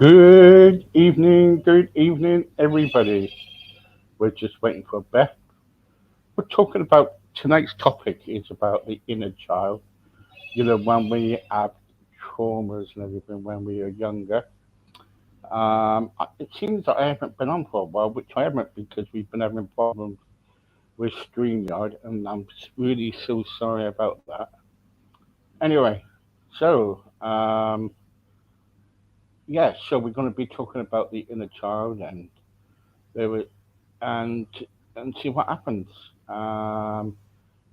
Good evening, everybody. We're just waiting for Beth. We're talking about tonight's topic is about the inner child. When we have traumas and everything when we are younger. It seems that I haven't been on for a while, which I haven't because we've been having problems with StreamYard, and I'm really so sorry about that. Anyway, so so we're going to be talking about the inner child there were, and and see what happens. Um,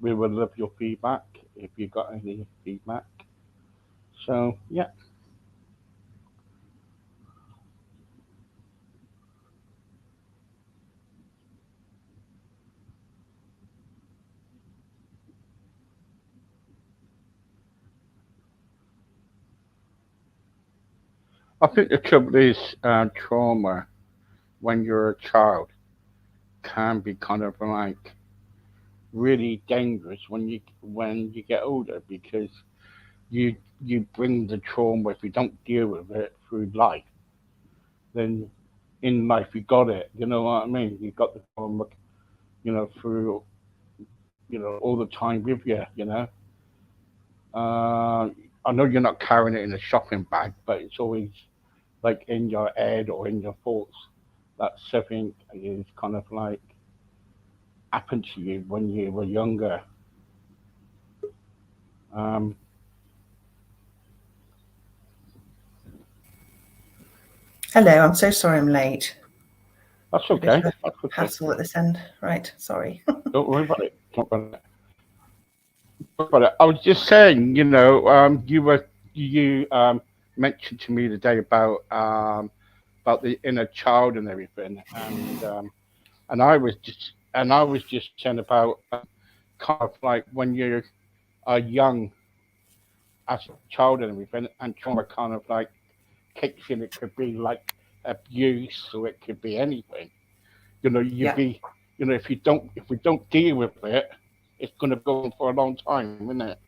we would love your feedback if you got any feedback. So yeah, I think the trouble is trauma when you're a child can be kind of like really dangerous when you get older because you you bring the trauma if you don't deal with it through life, then in life you got it. You know what I mean? You got the trauma, through all the time with you. Uh, I know you're not carrying it in a shopping bag, but it's always like in your head or in your thoughts that something is kind of like happened to you when you were younger. Um, Hello, I'm so sorry I'm late. that's A bit okay. of a That's okay. hassle at this end. Right, sorry. Don't worry about it. Don't worry about it. But I was just saying, you mentioned to me today about the inner child and everything, and I was just saying about kind of like when you are young as a child and everything, and trauma kind of like kicks in. It could be like abuse, or it could be anything. You'd Yeah, be, if we don't deal with it, it's going to go on for a long time, isn't it?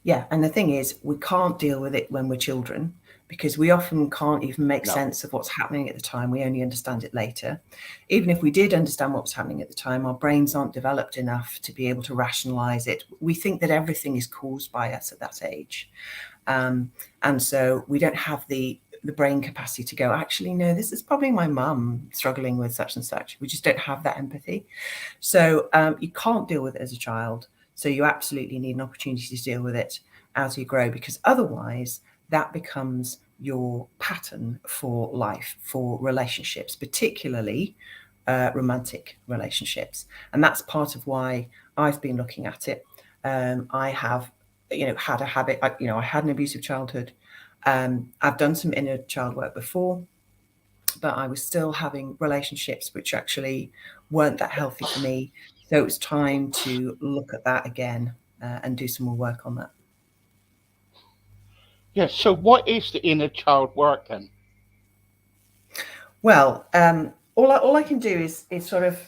yeah. And the thing is, we can't deal with it when we're children because we often can't even make No. sense of what's happening at the time. We only understand it later. Even if we did understand what was happening at the time, our brains aren't developed enough to be able to rationalize it. We think that everything is caused by us at that age. Um, and so we don't have the brain capacity to go, actually, no, this is probably my mum struggling with such and such. We just don't have that empathy. So you can't deal with it as a child. So you absolutely need an opportunity to deal with it as you grow, because otherwise that becomes your pattern for life, for relationships, particularly romantic relationships. And that's part of why I've been looking at it. I have, had a habit. I had an abusive childhood. I've done some inner child work before, but I was still having relationships which actually weren't that healthy for me. So it was time to look at that again and do some more work on that. Yeah. So what is the inner child working? Well, all I can do is sort of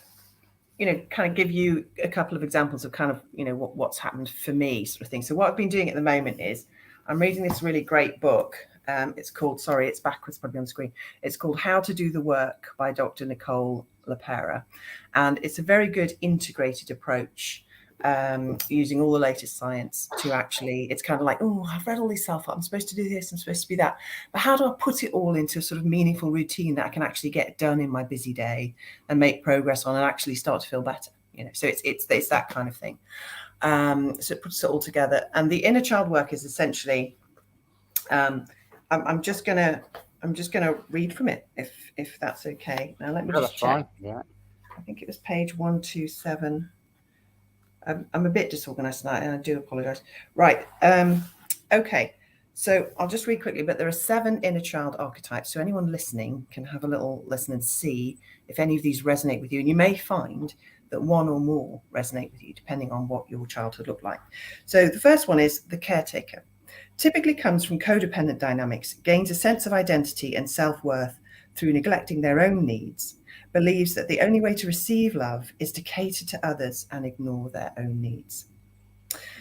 kind of give you a couple of examples of kind of what's happened for me, sort of thing. So what I've been doing at the moment is I'm reading this really great book. It's called, sorry, it's backwards probably on the screen. It's called How to Do the Work by Dr. Nicole LaPera, and it's a very good integrated approach, using all the latest science to actually, it's kind of like, oh, I've read all these self help, I'm supposed to do this, I'm supposed to be that, but how do I put it all into a sort of meaningful routine that I can actually get done in my busy day and make progress on and actually start to feel better? So it's that kind of thing. So it puts it all together, and the inner child work is essentially, um, I'm just gonna read from it if that's okay. Now let me Yeah, that's just check. fine. Yeah. I think it was page 127. I'm a bit disorganized tonight, and I do apologize. Right. Okay. So I'll just read quickly, but there are 7 inner child archetypes. So anyone listening can have a little listen and see if any of these resonate with you. And you may find that one or more resonate with you, depending on what your childhood looked like. So the first one is the caretaker. Typically comes from codependent dynamics, gains a sense of identity and self-worth through neglecting their own needs, believes that the only way to receive love is to cater to others and ignore their own needs.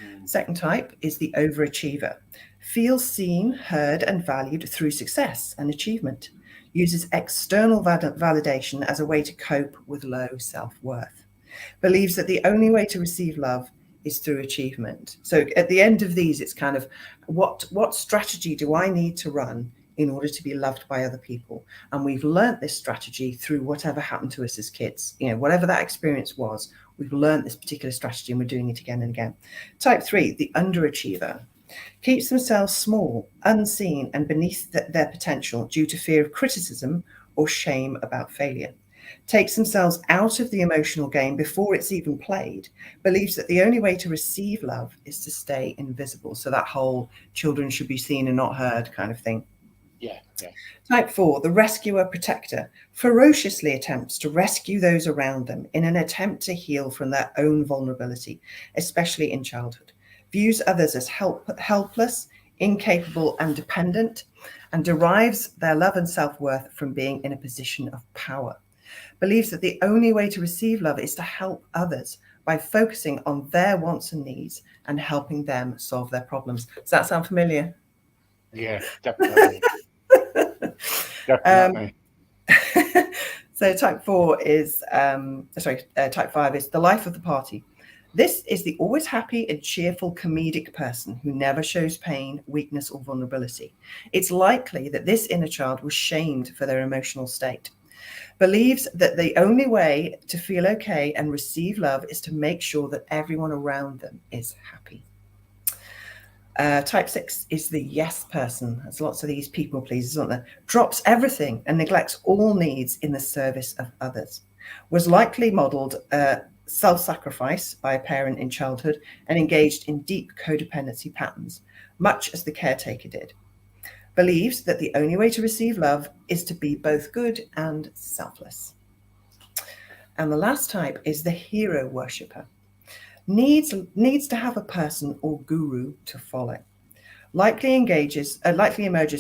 Mm. Second type is the overachiever. Feels seen, heard, and valued through success and achievement. Uses external validation as a way to cope with low self worth. Believes that the only way to receive love is through achievement. So at the end of these, it's kind of what strategy do I need to run in order to be loved by other people? And we've learnt this strategy through whatever happened to us as kids. You know, whatever that experience was, we've learnt this particular strategy and we're doing it again and again. Type 3, the underachiever. Keeps themselves small, unseen, and beneath their potential due to fear of criticism or shame about failure. Takes themselves out of the emotional game before it's even played, believes that the only way to receive love is to stay invisible. So that whole children should be seen and not heard kind of thing. Yeah, yeah. Type 4, the rescuer protector, ferociously attempts to rescue those around them in an attempt to heal from their own vulnerability, especially in childhood. Views others as helpless, incapable, and dependent, and derives their love and self-worth from being in a position of power. Believes that the only way to receive love is to help others by focusing on their wants and needs and helping them solve their problems. Does that sound familiar? Yeah, definitely. Um, Definitely. so type 4 is, type 5 is the life of the party. This is the always happy and cheerful comedic person who never shows pain, weakness, or vulnerability. It's likely that this inner child was shamed for their emotional state. Believes that the only way to feel okay and receive love is to make sure that everyone around them is happy. Type 6 is the yes person. There's lots of these people pleasers, aren't there? Drops everything and neglects all needs in the service of others. Was likely modelled self-sacrifice by a parent in childhood and engaged in deep codependency patterns, much as the caretaker did. Believes that the only way to receive love is to be both good and selfless. And the last type is the hero worshipper. Needs to have a person or guru to follow. Likely emerges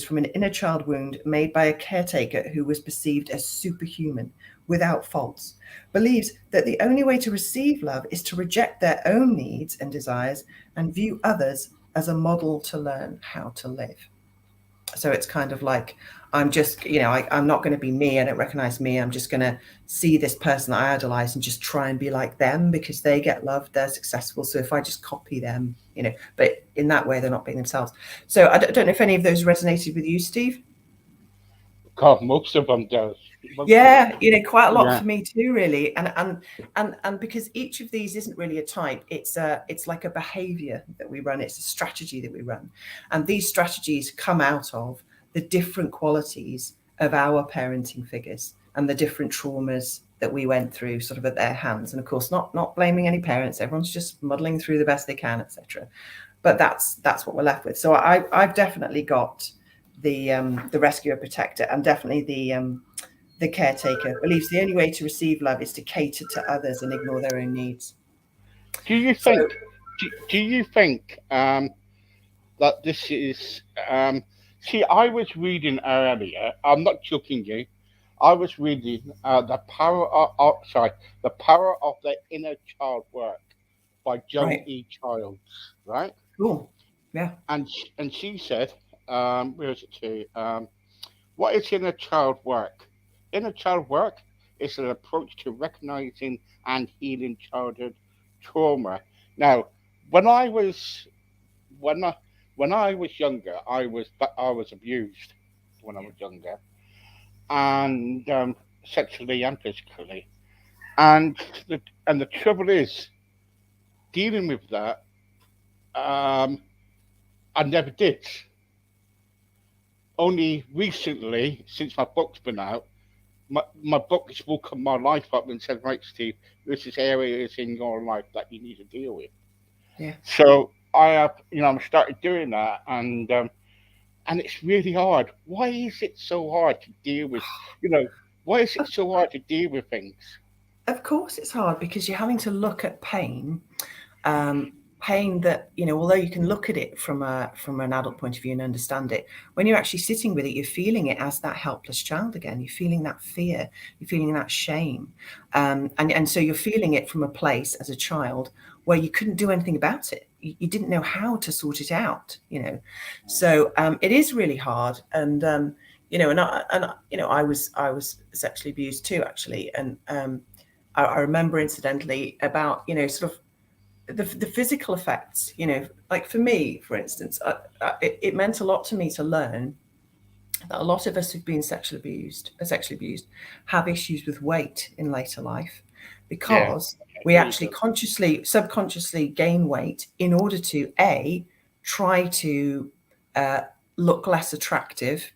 from an inner child wound made by a caretaker who was perceived as superhuman, without faults. Believes that the only way to receive love is to reject their own needs and desires and view others as a model to learn how to live. So it's kind of like, I'm just, I'm not going to be me. I don't recognize me. I'm just going to see this person that I idolize and just try and be like them because they get loved, they're successful. So if I just copy them, but in that way, they're not being themselves. So I don't know if any of those resonated with you, Steve. God, most of them does. Yeah, quite a lot Yeah. for me too, really. And because each of these isn't really a type, it's like a behavior that we run. It's a strategy that we run, and these strategies come out of the different qualities of our parenting figures and the different traumas that we went through, sort of at their hands. And of course, not blaming any parents. Everyone's just muddling through the best they can, etc. But that's what we're left with. So I've definitely got the rescuer protector, and definitely the caretaker. Believes the only way to receive love is to cater to others and ignore their own needs. Do you So think? Do you think that this is? See, I was reading earlier. I'm not joking you. I was reading the power of the inner child work by Joan right, E. Childs, right? cool, yeah, And she said, where is it to? What is inner child work? Inner child work is an approach to recognizing and healing childhood trauma. Now, when I was when I when I was younger, I was abused when I was younger, and sexually and physically. And the trouble is dealing with that. Um, I never did. Only recently, since my book's been out, my book has woken my life up and said, right, Steve, this is areas in your life that you need to deal with. yeah. So I have, I've started doing that, and it's really hard. Why is it so hard to deal with, you know, why is it so hard to deal with things? Of course, it's hard because you're having to look at um, pain that although you can look at it from an adult point of view and understand it, when you're actually sitting with it, you're feeling it as that helpless child again. You're feeling that fear, you're feeling that shame, and so you're feeling it from a place as a child where you couldn't do anything about it. you didn't know how to sort it out, you know. So it is really hard. And you know, I was sexually abused too, actually. And I remember incidentally about, you know, sort of the physical effects, you know, like for me, for instance, it meant a lot to me to learn that a lot of us who've been sexually abused, have issues with weight in later life, Yeah. because It we really actually does. subconsciously gain weight in order to try to uh, look less attractive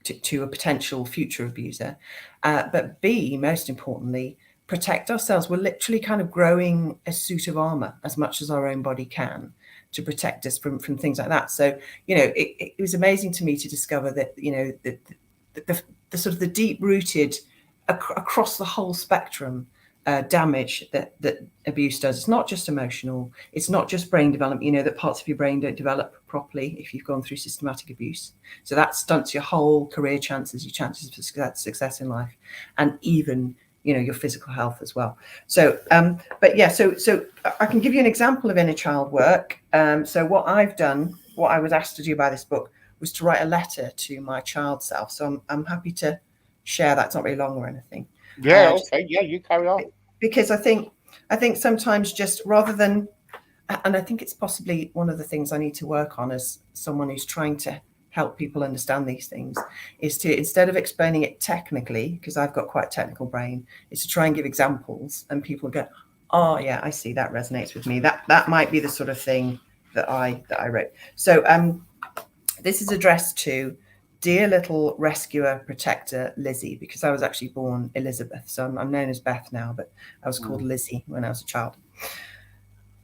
to a potential future abuser, but B, most importantly, protect ourselves. We're literally kind of growing a suit of armor as much as our own body can to protect us from things like that. So, you know, it was amazing to me to discover that, you know, the sort of the deep rooted across the whole spectrum damage that abuse does. It's not just emotional. It's not just brain development. You know that parts of your brain don't develop properly if you've gone through systematic abuse. So that stunts your whole career chances, your chances for success in life, and even, you know, your physical health as well. So, but yeah, so I can give you an example of inner child work. So what I've done, what I was asked to do by this book, was to write a letter to my child self. So I'm happy to share that. It's not very long or anything. Yeah. Just Okay. Yeah. You carry on. because I think sometimes, just rather than, and I think it's possibly one of the things I need to work on as someone who's trying to help people understand these things, is to, instead of explaining it technically, because I've got quite a technical brain, is to try and give examples, and people go, oh yeah, I see, that resonates with me. That might be the sort of thing that I wrote. So this is addressed to dear little rescuer protector Lizzie, because I was actually born Elizabeth, so I'm known as Beth now, but I was called Lizzie when I was a child.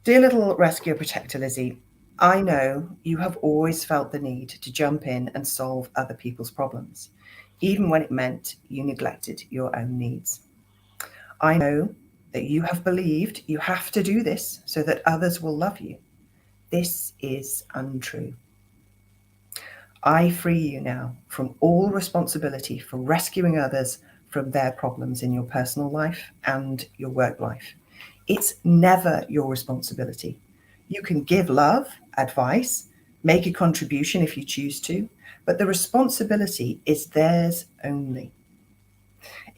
Dear little rescuer protector Lizzie, I know you have always felt the need to jump in and solve other people's problems, even when it meant you neglected your own needs. I know that you have believed you have to do this so that others will love you. This is untrue. I free you now from all responsibility for rescuing others from their problems in your personal life and your work life. It's never your responsibility. You can give love, advice, make a contribution if you choose to, but the responsibility is theirs only.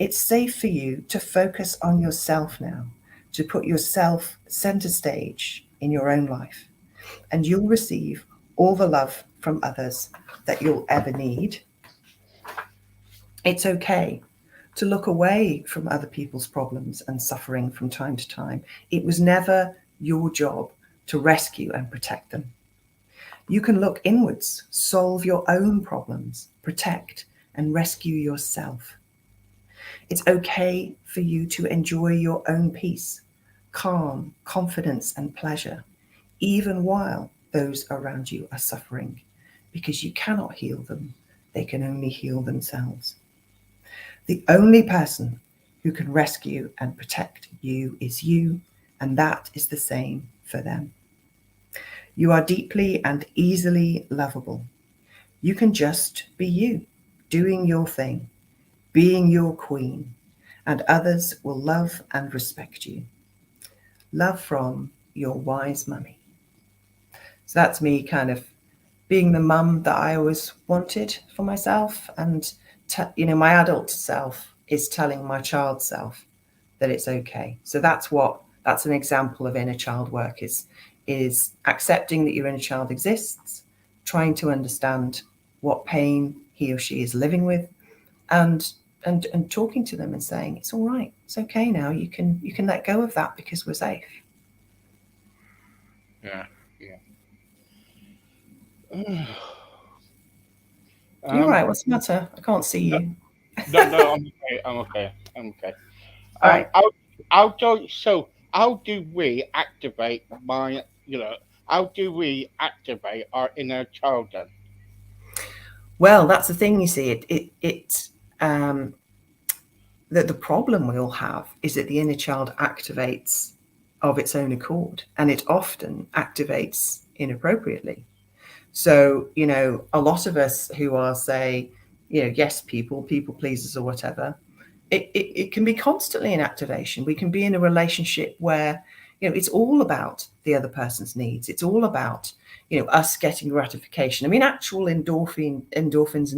It's safe for you to focus on yourself now, to put yourself center stage in your own life, and you'll receive all the love from others that you'll ever need. It's okay to look away from other people's problems and suffering from time to time. It was never your job to rescue and protect them. You can look inwards, solve your own problems, protect and rescue yourself. It's okay for you to enjoy your own peace, calm, confidence, and pleasure, even while those around you are suffering, because you cannot heal them. They can only heal themselves. The only person who can rescue and protect you is you, and that is the same for them. You are deeply and easily lovable. You can just be you, doing your thing, being your queen, and others will love and respect you. Love from your wise mummy. So that's me kind of being the mum that I always wanted for myself, and you know, my adult self is telling my child self that it's okay. So that's an example of inner child work, is accepting that your inner child exists, trying to understand what pain he or she is living with, and talking to them and saying, it's all right, it's okay now, you can let go of that because we're safe. Yeah. Yeah. You're um. right, what's the matter? I can't see No. you. No. No. I'm okay. I'm okay. I'm okay. All right. How do we activate my, how do we activate our inner child then? Well, that's the thing, you see, um, that the problem we all have is that the inner child activates of its own accord, and it often activates inappropriately. So, you know, a lot of us who are, say, you know, yes, people pleasers or whatever, it can be constantly in activation. We can be in a relationship where, It's all about the other person's needs. It's all about, us getting gratification. I mean, actual endorphins and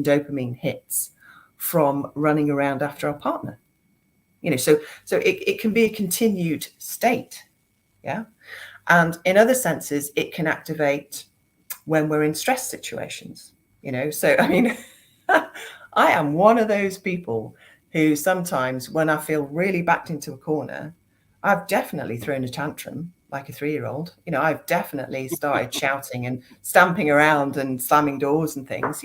dopamine hits from running around after our partner. So it can be a continued state. Yeah. And in other senses, it can activate when we're in stress situations. So I mean, I am one of those people who sometimes, when I feel really backed into a corner, I've definitely thrown a tantrum like a 3-year-old. I've definitely started shouting and stamping around and slamming doors and things.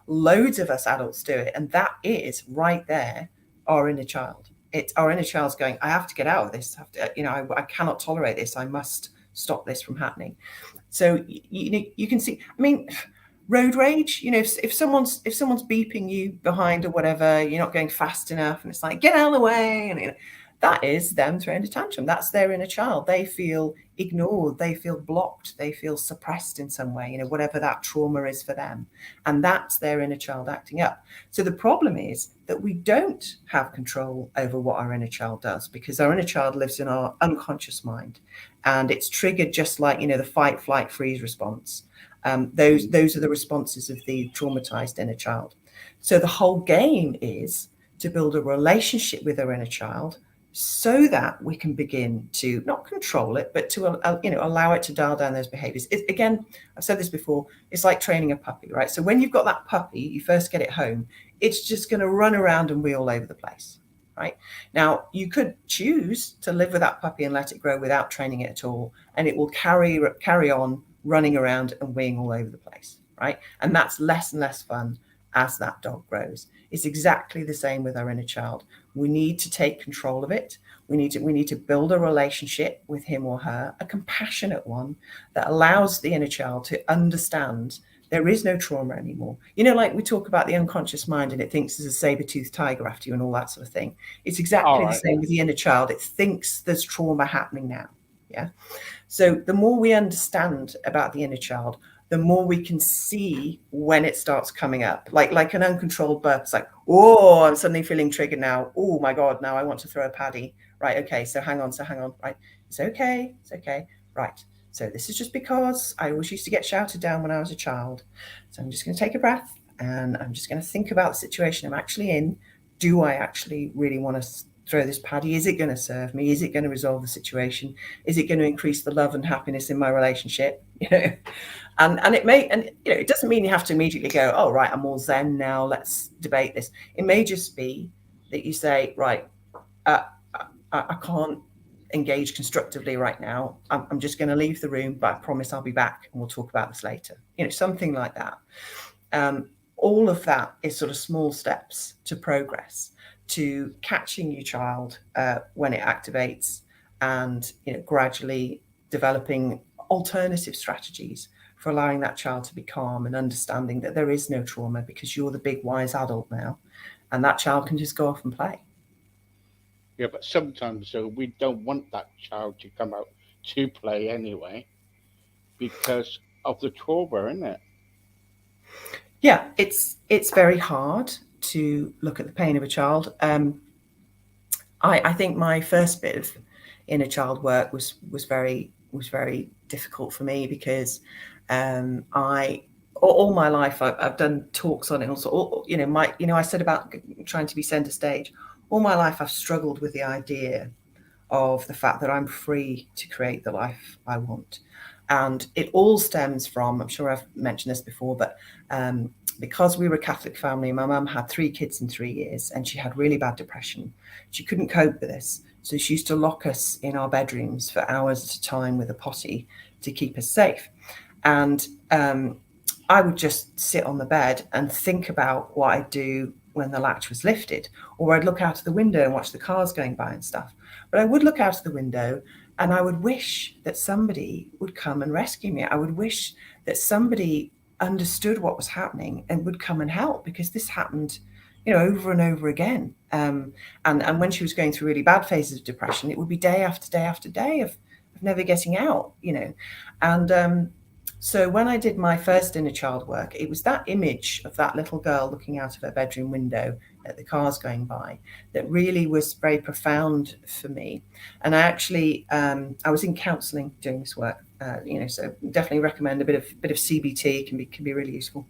Loads of us adults do it. And that is right there, our inner child. It's our inner child's going, I have to get out of this. I cannot tolerate this. I must stop this from happening. So you can see, I mean, road rage, if someone's beeping you behind or whatever, you're not going fast enough, and it's like, get out of the way, and that is them throwing a tantrum. That's their inner child. They feel ignored, they feel blocked, they feel suppressed in some way, whatever that trauma is for them, and that's their inner child acting up. So the problem is that we don't have control over what our inner child does, because our inner child lives in our unconscious mind, and it's triggered just like the fight, flight, freeze response. Those are the responses of the traumatized inner child. So the whole game is to build a relationship with our inner child so that we can begin to not control it, but to allow it to dial down those behaviors. Again, I've said this before, it's like training a puppy, right? So when you've got that puppy, you first get it home, it's just going to run around and wheel all over the place, right? Now, you could choose to live with that puppy and let it grow without training it at all, and it will carry on running around and weeing all over the place, right? And that's less and less fun as that dog grows. It's exactly the same with our inner child. We need to take control of it. We need to build a relationship with him or her, a compassionate one that allows the inner child to understand there is no trauma anymore. Like we talk about the unconscious mind, and it thinks there's a saber-toothed tiger after you and all that sort of thing. It's exactly the same with the inner child. It thinks there's trauma happening now. Yeah. So the more we understand about the inner child, the more we can see when it starts coming up, like an uncontrolled burp. It's like, oh, I'm suddenly feeling triggered now. Oh my God, now I want to throw a paddy. Right, okay, so hang on, right. It's okay, right. So this is just because I always used to get shouted down when I was a child. So I'm just going to take a breath, and I'm just going to think about the situation I'm actually in. Do I actually really want to throw this paddy? Is it going to serve me? Is it going to resolve the situation? Is it going to increase the love and happiness in my relationship? And it doesn't mean you have to immediately go, oh, right, I'm all zen now, let's debate this. It may just be that you say, right, I can't engage constructively right now. I'm just going to leave the room, but I promise I'll be back and we'll talk about this later. Something like that. All of that is sort of small steps to progress, to catching your child when it activates, and gradually developing alternative strategies for allowing that child to be calm and understanding that there is no trauma, because you're the big wise adult now, and that child can just go off and play. Yeah, but sometimes we don't want that child to come out to play anyway because of the trauma, isn't it? Yeah, it's very hard to look at the pain of a child. I think my first bit of inner child work was very difficult for me, because I all my life I've done talks on it. Also, I said about trying to be center stage. All my life I've struggled with the idea of the fact that I'm free to create the life I want. And it all stems from, I'm sure I've mentioned this before, but because we were a Catholic family, my mum had 3 kids in 3 years, and she had really bad depression. She couldn't cope with this. So she used to lock us in our bedrooms for hours at a time with a potty to keep us safe. And I would just sit on the bed and think about what I'd do when the latch was lifted, or I'd look out of the window and watch the cars going by and stuff. But I would look out of the window and I would wish that somebody would come and rescue me. I would wish that somebody understood what was happening and would come and help, because this happened, over and over again. And when she was going through really bad phases of depression, it would be day after day after day of never getting out, And so when I did my first inner child work, it was that image of that little girl looking out of her bedroom window at the cars going by that really was very profound for me. And I actually, I was in counselling doing this work, so definitely recommend a bit of CBT can be really useful.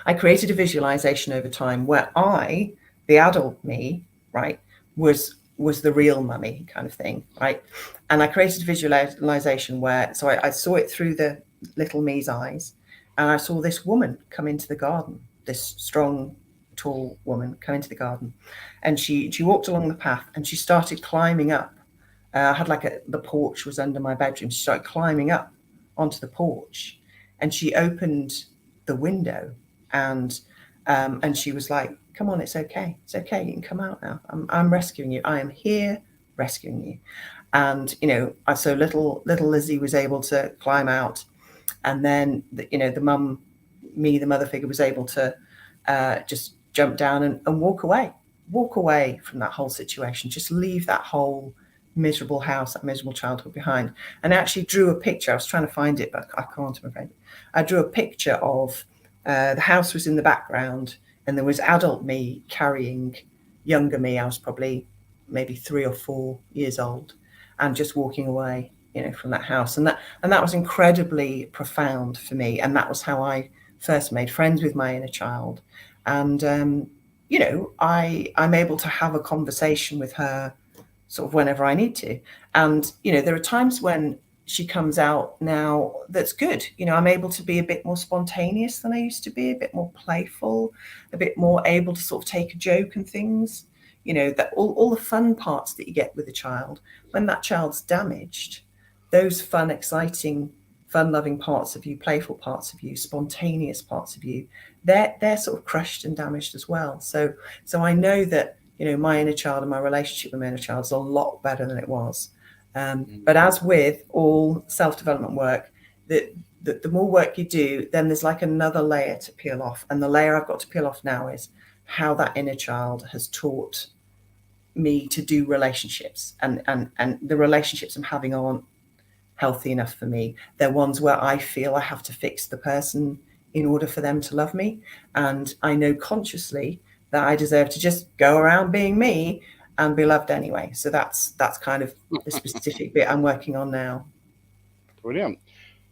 I created a visualization over time where I, the adult me, right, was the real mummy kind of thing, right? And I created a visualization where, so I saw it through the little me's eyes, and I saw this woman come into the garden, this strong, tall woman come into the garden, and she walked along the path and she started climbing up. I had the porch was under my bedroom. She started climbing up onto the porch, and she opened the window, and she was like, "Come on, it's okay. It's okay. You can come out now. I'm rescuing you. I am here rescuing you." And so little Lizzie was able to climb out, and then the mum, me, the mother figure, was able to just jump down and walk away from that whole situation. Just leave that whole miserable house, that miserable childhood behind. And I actually drew a picture. I was trying to find it, but I can't, I'm afraid. I drew a picture of the house was in the background, and there was adult me carrying younger me. I was probably maybe 3 or 4 years old, and just walking away, from that house. And that was incredibly profound for me. And that was how I first made friends with my inner child. And I'm able to have a conversation with her sort of whenever I need to. And there are times when she comes out now that's good. I'm able to be a bit more spontaneous than I used to be, a bit more playful, a bit more able to sort of take a joke and things, that all the fun parts that you get with a child. When that child's damaged, those fun, exciting, fun-loving parts of you, playful parts of you, spontaneous parts of you, they're sort of crushed and damaged as well. So I know that my inner child and my relationship with my inner child is a lot better than it was. But as with all self-development work, the more work you do, then there's like another layer to peel off. And the layer I've got to peel off now is how that inner child has taught me to do relationships. And the relationships I'm having aren't healthy enough for me. They're ones where I feel I have to fix the person in order for them to love me. And I know consciously that I deserve to just go around being me and be loved anyway. So that's kind of the specific bit I'm working on now. Brilliant.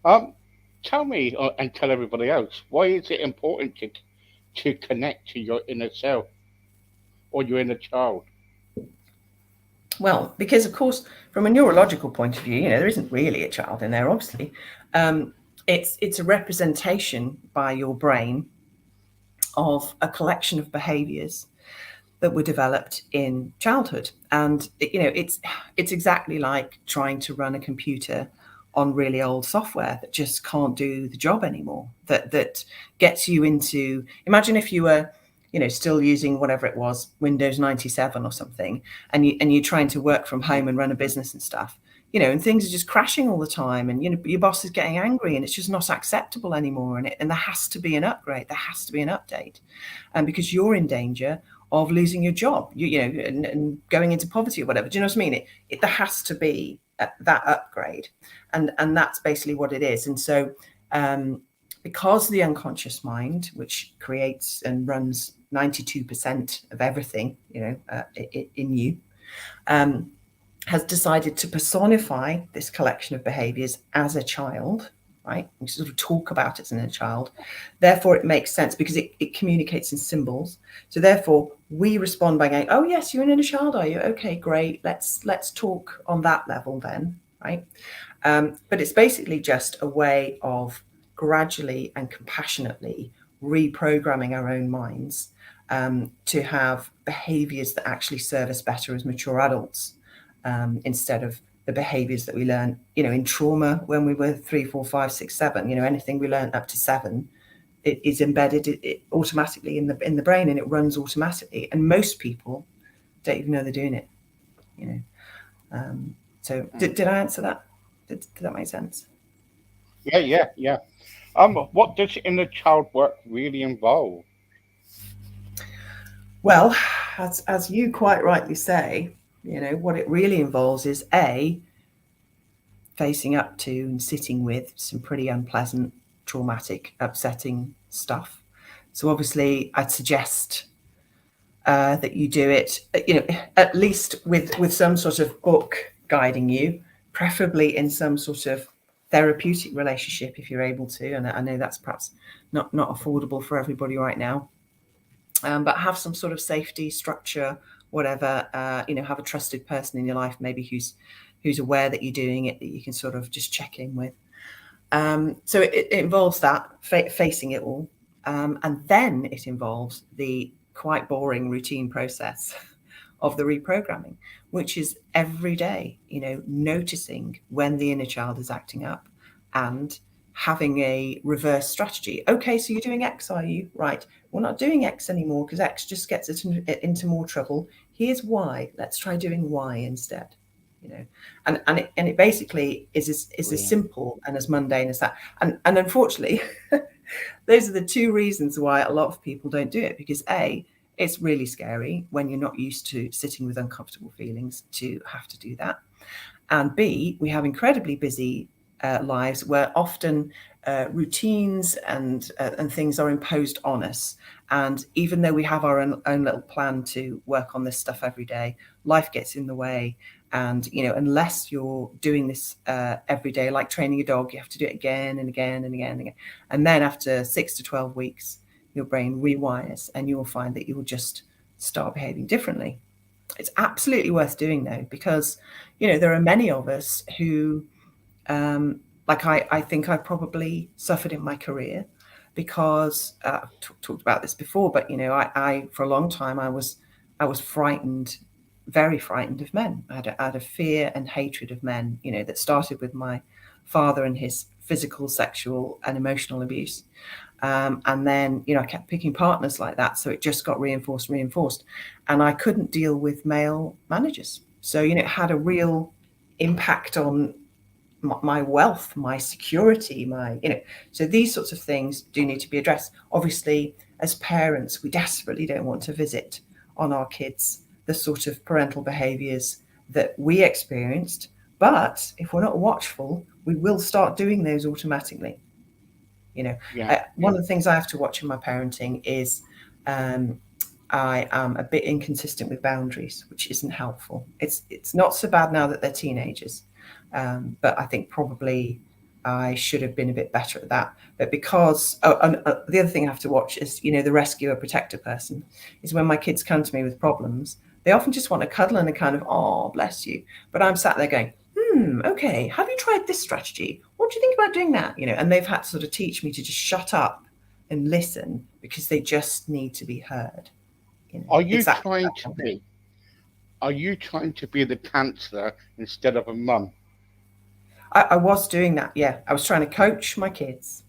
Tell me and tell everybody else, why is it important to connect to your inner self or your inner child? Well, because of course, from a neurological point of view, there isn't really a child in there, obviously. It's a representation by your brain of a collection of behaviors that were developed in childhood. And it's exactly like trying to run a computer on really old software that just can't do the job anymore, that gets you into, imagine if you were still using whatever it was, Windows 97 or something, and you're trying to work from home and run a business and stuff, and things are just crashing all the time, and your boss is getting angry, and it's just not acceptable anymore, and there has to be an upgrade, there has to be an update, and because you're in danger of losing your job, and going into poverty or whatever. Do you know what I mean? There has to be that upgrade, and that's basically what it is. And so, because the unconscious mind, which creates and runs 92% of everything, in you, has decided to personify this collection of behaviors as a child, right? We sort of talk about it as a child. Therefore, it makes sense because it communicates in symbols. So therefore, we respond by going, "Oh yes, you're an inner child, are you? Okay, great. Let's talk on that level then," right? But it's basically just a way of gradually and compassionately reprogramming our own minds to have behaviors that actually serve us better as mature adults, instead of the behaviors that we learn, in trauma when we were 3, 4, 5, 6, 7. Anything we learn up to 7, it is embedded automatically in the brain, and it runs automatically. And most people don't even know they're doing it. So did I answer that? Did that make sense? Yeah. What does inner child work really involve? Well, as you quite rightly say, what it really involves is facing up to and sitting with some pretty unpleasant, traumatic, upsetting stuff. So obviously, I'd suggest that you do it, at least with some sort of book guiding you, preferably in some sort of therapeutic relationship if you're able to. And I know that's perhaps not affordable for everybody right now, but have some sort of safety structure, whatever. Have a trusted person in your life, maybe who's aware that you're doing it, that you can sort of just check in with. So it involves that facing it all, and then it involves the quite boring routine process of the reprogramming, which is every day, noticing when the inner child is acting up and having a reverse strategy. Okay, so you're doing X, are you? Right. We're not doing X anymore because X just gets it into more trouble. Here's Y. Let's try doing Y instead. And it basically is as Brilliant. simple and as mundane as that. And unfortunately, those are the two reasons why a lot of people don't do it, because A, it's really scary when you're not used to sitting with uncomfortable feelings to have to do that. And B, we have incredibly busy lives where often routines and things are imposed on us. And even though we have our own little plan to work on this stuff every day, life gets in the way. And unless you're doing this every day, like training a dog, you have to do it again and again and again and again. And then after 6 to 12 weeks, your brain rewires, and you will find that you will just start behaving differently. It's absolutely worth doing though, because there are many of us who, like I think I probably suffered in my career because I've talked about this before, but I for a long time I was frightened, very frightened of men. I had a fear and hatred of men, that started with my father and his physical, sexual, and emotional abuse. And then, I kept picking partners like that. So it just got reinforced. And I couldn't deal with male managers. So, it had a real impact on my wealth, my security, so these sorts of things do need to be addressed. Obviously, as parents, we desperately don't want to visit on our kids the sort of parental behaviors that we experienced. But if we're not watchful, we will start doing those automatically. Yeah, One yeah, of the things I have to watch in my parenting is um, I am a bit inconsistent with boundaries, which isn't helpful. It's not so bad now that they're teenagers, but I think probably I should have been a bit better at that. But because the other thing I have to watch is the rescuer protector person is when my kids come to me with problems, they often just want to cuddle and a kind of oh bless you, but I'm sat there going okay, have you tried this strategy? What do you think about doing that? And they've had to sort of teach me to just shut up and listen because they just need to be heard. are you Exactly trying that to kind of thing. be are you trying to be the counselor instead of a mum? I was doing that. Yeah, I was trying to coach my kids.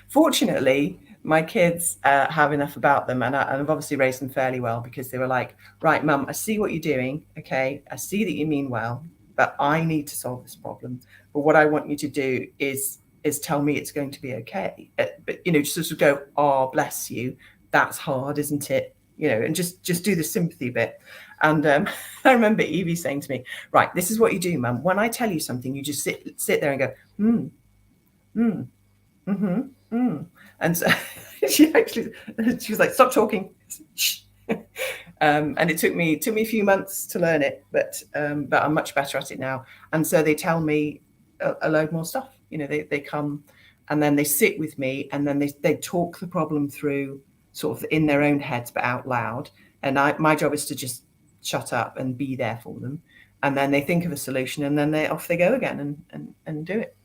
Fortunately, my kids have enough about them, and I've obviously raised them fairly well because they were like, "Right, Mum, I see what you're doing. Okay, I see that you mean well, but I need to solve this problem. But what I want you to do is tell me it's going to be okay. But just sort of go, oh, bless you. That's hard, isn't it? And just do the sympathy bit." And I remember Evie saying to me, right, this is what you do, Mum. When I tell you something, you just sit there and go, mm, mm-hmm, mm. And so she was like, stop talking. Shh. And it took me a few months to learn it, but I'm much better at it now. And so they tell me a load more stuff. They come and then they sit with me and then they talk the problem through sort of in their own heads but out loud. And my job is to just shut up and be there for them. And then they think of a solution and then off they go again and do it.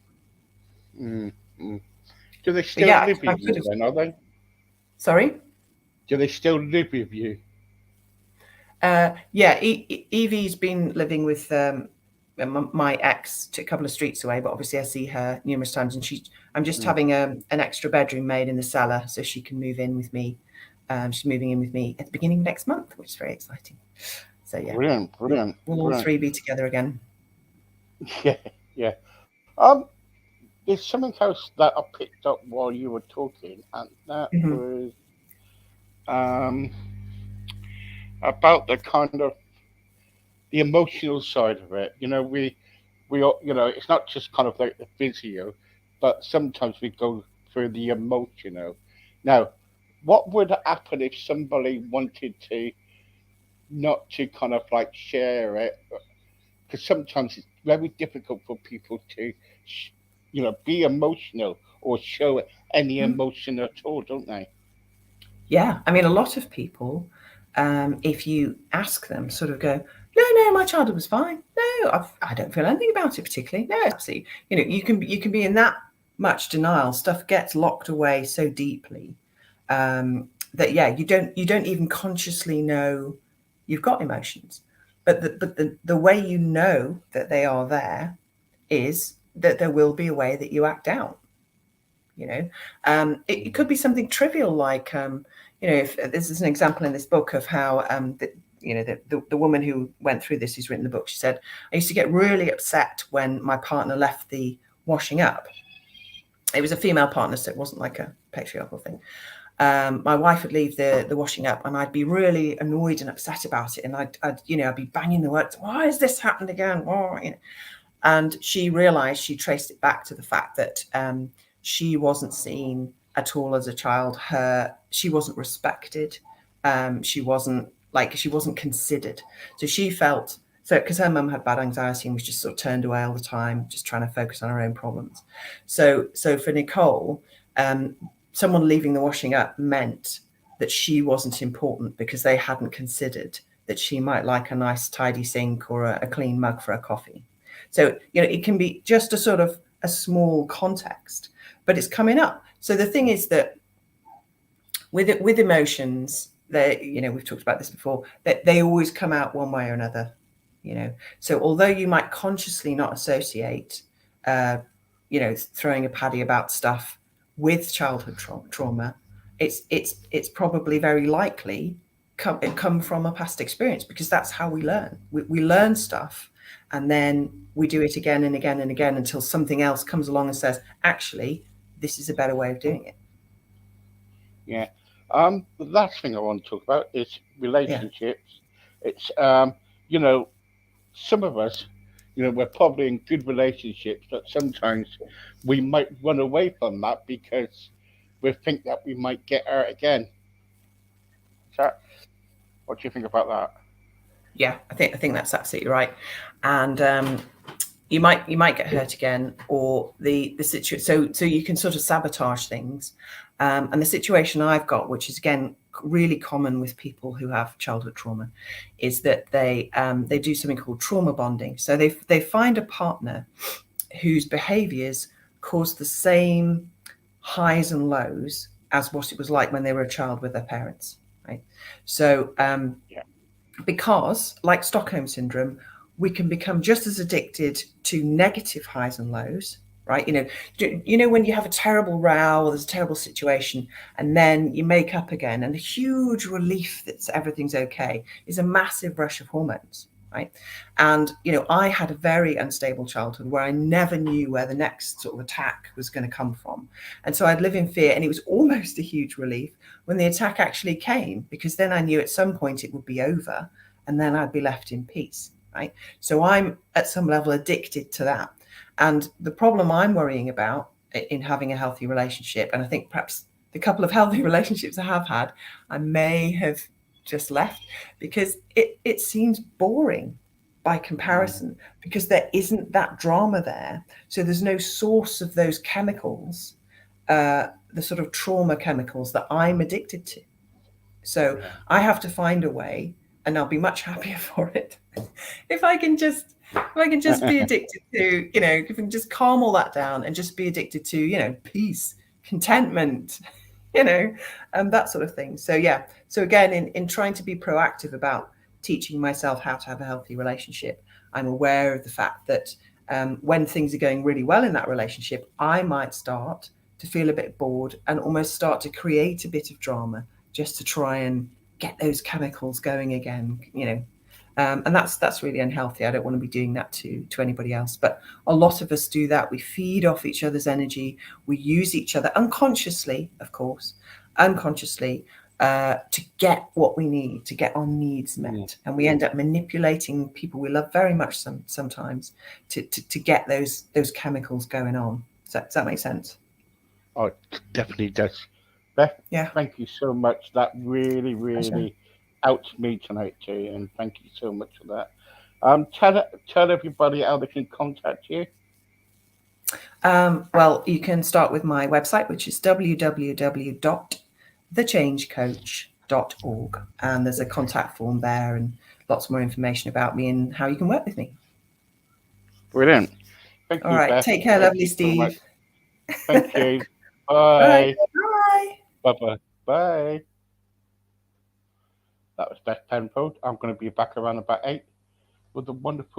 Mm, mm. Do they But still yeah, live I with could you have. then, are they? Sorry. Do they still live with you? Yeah, Evie's been living with my ex a couple of streets away, but obviously I see her numerous times, and I'm just Mm, having an extra bedroom made in the cellar so she can move in with me. She's moving in with me at the beginning of next month, which is very exciting. So yeah, brilliant, brilliant, we'll all brilliant. three be together again. Yeah, yeah. There's something else that I picked up while you were talking, and that Hmm. was um, about the kind of the emotional side of it. We all, it's not just kind of like the physio, but sometimes we go through the emotional. Now, what would happen if somebody wanted to? not to kind of like share it, because sometimes it's very difficult for people to, be emotional or show any Mm. emotion at all, don't they? Yeah, I mean, a lot of people, if you ask them, sort of go, no, my childhood was fine. No, I don't feel anything about it particularly. No, it's absolutely, you can be in that much denial. Stuff gets locked away so deeply that yeah, you don't even consciously know you've got emotions. But the way you know that they are there is that there will be a way that you act out. You know, it could be something trivial like if this is an example in this book of how the woman who went through this, who's written the book, she said, I used to get really upset when my partner left the washing up. It was a female partner, so it wasn't like a patriarchal thing. My wife would leave the washing up, and I'd be really annoyed and upset about it, and I'd be banging the works. Why has this happened again? And she realised, she traced it back to the fact that she wasn't seen at all as a child. She wasn't respected. She wasn't considered. So she felt so, because her mum had bad anxiety and was just sort of turned away all the time, just trying to focus on her own problems. So for Nicole, someone leaving the washing up meant that she wasn't important because they hadn't considered that she might like a nice tidy sink or a clean mug for a coffee. So it can be just a sort of a small context, but it's coming up. So the thing is that with emotions, we've talked about this before, that they always come out one way or another. So although you might consciously not associate throwing a paddy about stuff with childhood trauma, it's probably very likely come from a past experience, because that's how we learn. We learn stuff, and then we do it again and again and again until something else comes along and says, actually, this is a better way of doing it. Yeah. The last thing I want to talk about is Yeah. relationships. It's some of us, we're probably in good relationships, but sometimes we might run away from that because we think that we might get hurt again. So, what do you think about that? Yeah, I think that's absolutely right. And you might get hurt again, or the situation. So you can sort of sabotage things. And the situation I've got, which is again really common with people who have childhood trauma, is that they do something called trauma bonding. So they find a partner whose behaviours cause the same highs and lows as what it was like when they were a child with their parents. Right. So Yeah. because, like Stockholm syndrome, we can become just as addicted to negative highs and lows, right? When you have a terrible row or there's a terrible situation, and then you make up again, and a huge relief that everything's okay is a massive rush of hormones, right? And I had a very unstable childhood where I never knew where the next sort of attack was going to come from, and so I'd live in fear, and it was almost a huge relief when the attack actually came, because then I knew at some point it would be over, and then I'd be left in peace, right? So I'm at some level addicted to that. And the problem I'm worrying about in having a healthy relationship, and I think perhaps the couple of healthy relationships I have had, I may have just left because it seems boring by Mm. comparison, because there isn't that drama there. So there's no source of those chemicals, the sort of trauma chemicals that I'm addicted to. So Yeah. I have to find a way, and I'll be much happier for it if I can just be addicted to, if I can just calm all that down and just be addicted to, peace, contentment, that sort of thing. So yeah. So again, in trying to be proactive about teaching myself how to have a healthy relationship, I'm aware of the fact that when things are going really well in that relationship, I might start to feel a bit bored and almost start to create a bit of drama just to try and get those chemicals going again, and that's really unhealthy. I don't want to be doing that to anybody else. But a lot of us do that. We feed off each other's energy. We use each other unconsciously, of course, unconsciously, to get what we need, to get our needs Mm. met, and we end up manipulating people we love very much sometimes to get those chemicals going on. Does that make sense? Oh, it definitely does. Beth, Yeah, thank you so much. That really, pleasure. really out to me tonight too, and thank you so much for that. Tell everybody how they can contact you. Well, you can start with my website, which is www.thechangecoach.org, and there's a contact form there and lots more information about me and how you can work with me. Brilliant. Thank All you, right, Beth. take care, Thank lovely you so much. Steve. Thank you. All right, Bye. bye. Bye bye. Bye. That was Beth Penfold. I'm going to be back around about 8 with a wonderful